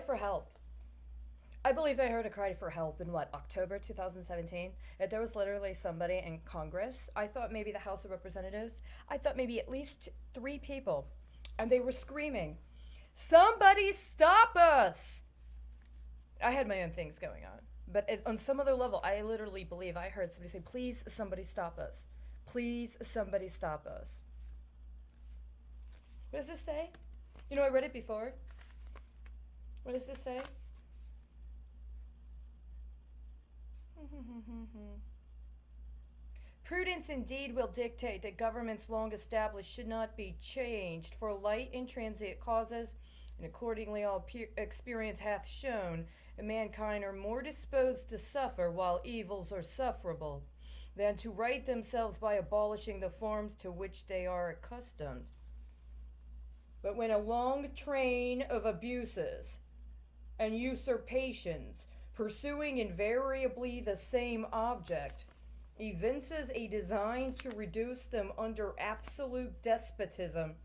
for help. I believe I heard a cry for help in what, October 2017? And there was literally somebody in Congress. I thought maybe the House of Representatives. I thought maybe at least three people. And they were screaming, "Somebody stop us!" I had my own things going on. But on some other level, I literally believe I heard somebody say, "Please, somebody stop us. Please, somebody stop us." What does this say? You know, I read it before. What does this say? Prudence indeed will dictate that governments long established should not be changed for light and transient causes, and accordingly all experience hath shown that mankind are more disposed to suffer while evils are sufferable, than to right themselves by abolishing the forms to which they are accustomed. But when a long train of abuses and usurpations, pursuing invariably the same object, evinces a design to reduce them under absolute despotism,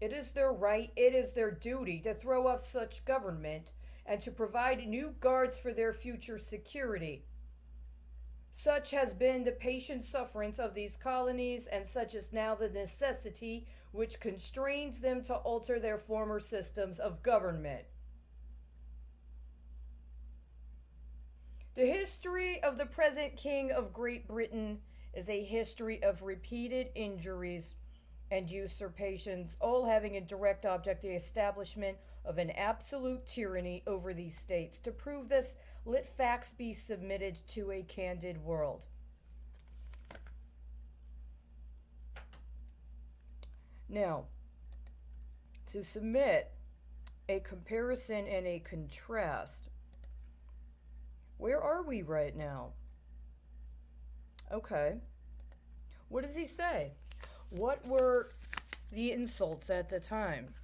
it is their right, it is their duty to throw off such government and to provide new guards for their future security. Such has been the patient sufferance of these colonies, and such is now the necessity which constrains them to alter their former systems of government. The history of the present King of Great Britain is a history of repeated injuries and usurpations, all having in direct object the establishment of an absolute tyranny over these states. To prove this, let facts be submitted to a candid world. Now, to submit a comparison and a contrast, where are we right now? Okay. What does he say? What were the insults at the time?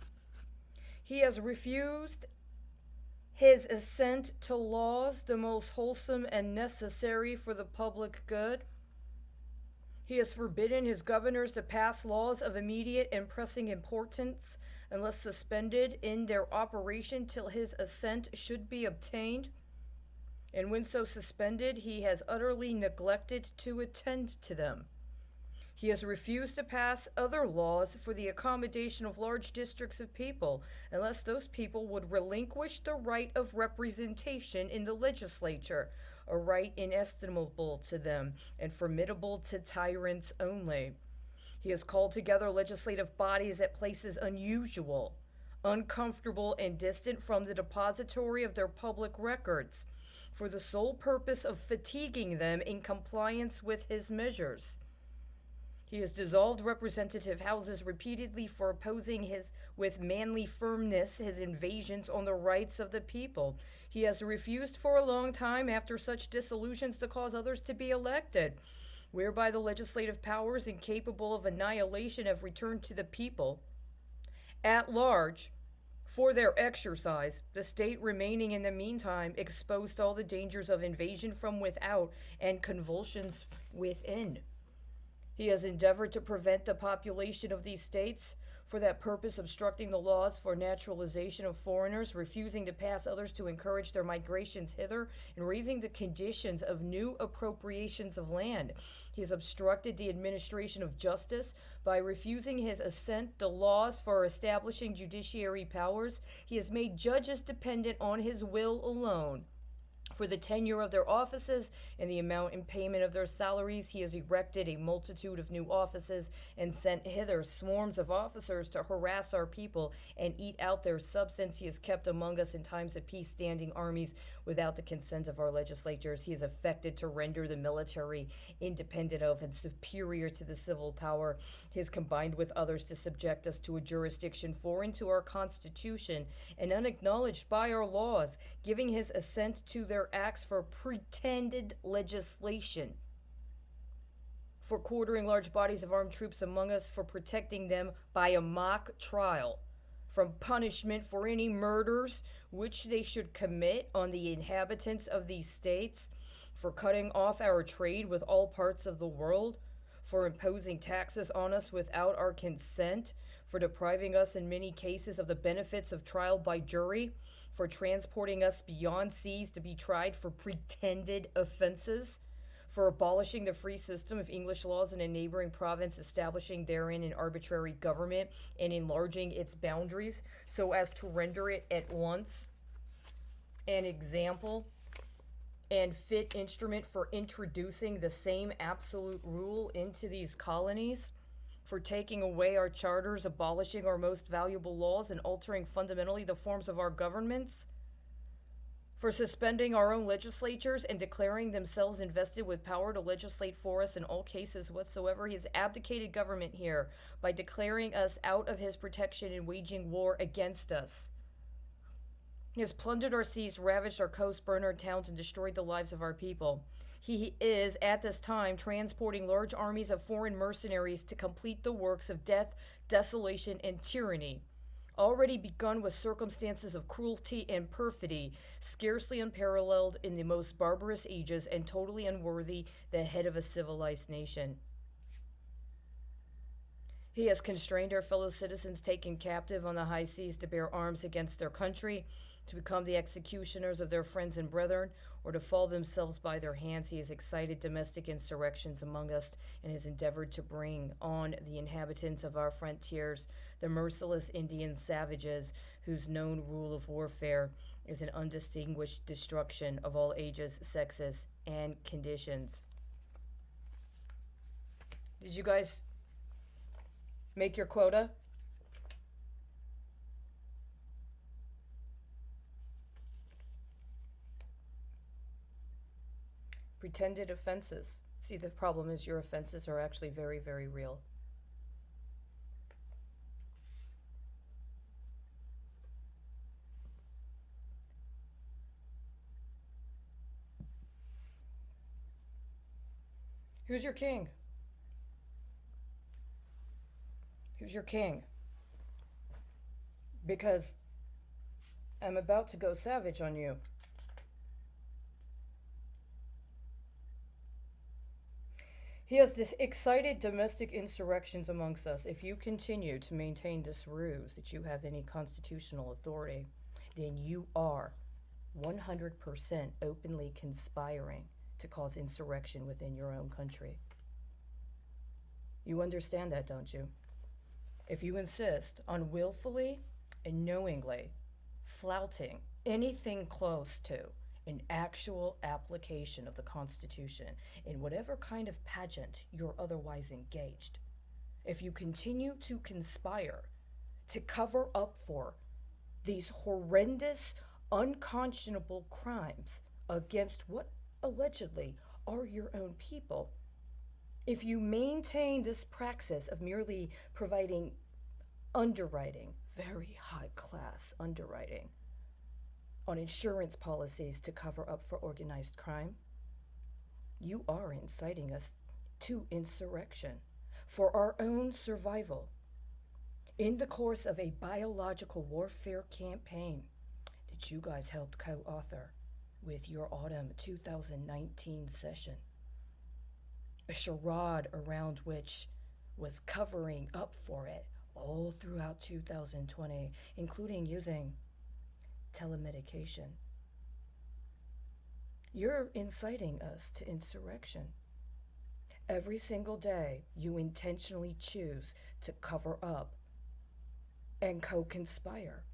He has refused his assent to laws the most wholesome and necessary for the public good. He has forbidden his governors to pass laws of immediate and pressing importance unless suspended in their operation till his assent should be obtained. And when so suspended, he has utterly neglected to attend to them. He has refused to pass other laws for the accommodation of large districts of people, unless those people would relinquish the right of representation in the legislature, a right inestimable to them and formidable to tyrants only. He has called together legislative bodies at places unusual, uncomfortable, and distant from the depository of their public records, for the sole purpose of fatiguing them in compliance with his measures. He has dissolved representative houses repeatedly for opposing with manly firmness his invasions on the rights of the people. He has refused for a long time after such dissolutions to cause others to be elected, whereby the legislative powers incapable of annihilation have returned to the people at large for their exercise, the state remaining in the meantime exposed to all the dangers of invasion from without and convulsions within. He has endeavored to prevent the population of these states, for that purpose obstructing the laws for naturalization of foreigners, refusing to pass others to encourage their migrations hither, and raising the conditions of new appropriations of land. He has obstructed the administration of justice by refusing his assent to laws for establishing judiciary powers. He has made judges dependent on his will alone for the tenure of their offices and the amount and payment of their salaries. He has erected a multitude of new offices and sent hither swarms of officers to harass our people and eat out their substance. He has kept among us in times of peace standing armies without the consent of our legislatures. He has affected to render the military independent of and superior to the civil power. He has combined with others to subject us to a jurisdiction foreign to our Constitution and unacknowledged by our laws, giving his assent to their acts for pretended legislation, for quartering large bodies of armed troops among us, for protecting them by a mock trial from punishment for any murders which they should commit on the inhabitants of these states, for cutting off our trade with all parts of the world, for imposing taxes on us without our consent, for depriving us in many cases of the benefits of trial by jury, for transporting us beyond seas to be tried for pretended offenses, for abolishing the free system of English laws in a neighboring province, establishing therein an arbitrary government, and enlarging its boundaries so as to render it at once an example and fit instrument for introducing the same absolute rule into these colonies, for taking away our charters, abolishing our most valuable laws, and altering fundamentally the forms of our governments, for suspending our own legislatures and declaring themselves invested with power to legislate for us in all cases whatsoever. He has abdicated government here by declaring us out of his protection and waging war against us. He has plundered our seas, ravaged our coasts, burned our towns, and destroyed the lives of our people. He is, at this time, transporting large armies of foreign mercenaries to complete the works of death, desolation, and tyranny, already begun with circumstances of cruelty and perfidy, scarcely unparalleled in the most barbarous ages, and totally unworthy the head of a civilized nation. He has constrained our fellow citizens taken captive on the high seas to bear arms against their country, to become the executioners of their friends and brethren, or to fall themselves by their hands. He has excited domestic insurrections among us, and has endeavored to bring on the inhabitants of our frontiers the merciless Indian savages, whose known rule of warfare is an undistinguished destruction of all ages, sexes, and conditions. Did you guys make your quota? Pretended offenses. See, the problem is your offenses are actually very, very real. Who's your king? Who's your king? Because I'm about to go savage on you. He has excited domestic insurrections amongst us. If you continue to maintain this ruse that you have any constitutional authority, then you are 100% openly conspiring to cause insurrection within your own country. You understand that, don't you? If you insist on willfully and knowingly flouting anything close to an actual application of the Constitution in whatever kind of pageant you're otherwise engaged, if you continue to conspire to cover up for these horrendous, unconscionable crimes against what allegedly are your own people, if you maintain this praxis of merely providing underwriting, very high class underwriting, on insurance policies to cover up for organized crime, you are inciting us to insurrection for our own survival in the course of a biological warfare campaign that you guys helped co-author with your autumn 2019 session. A charade around which was covering up for it all throughout 2020, including using telemedication. You're inciting us to insurrection. Every single day, you intentionally choose to cover up and co-conspire.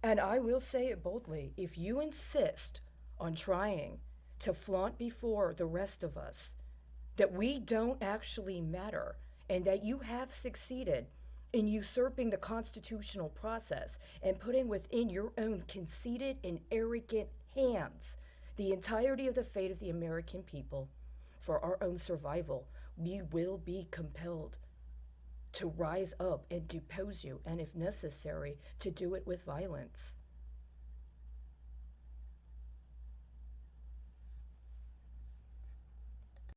And I will say it boldly, if you insist on trying to flaunt before the rest of us that we don't actually matter and that you have succeeded in usurping the constitutional process and putting within your own conceited and arrogant hands the entirety of the fate of the American people for our own survival, we will be compelled to rise up and depose you, and if necessary, to do it with violence.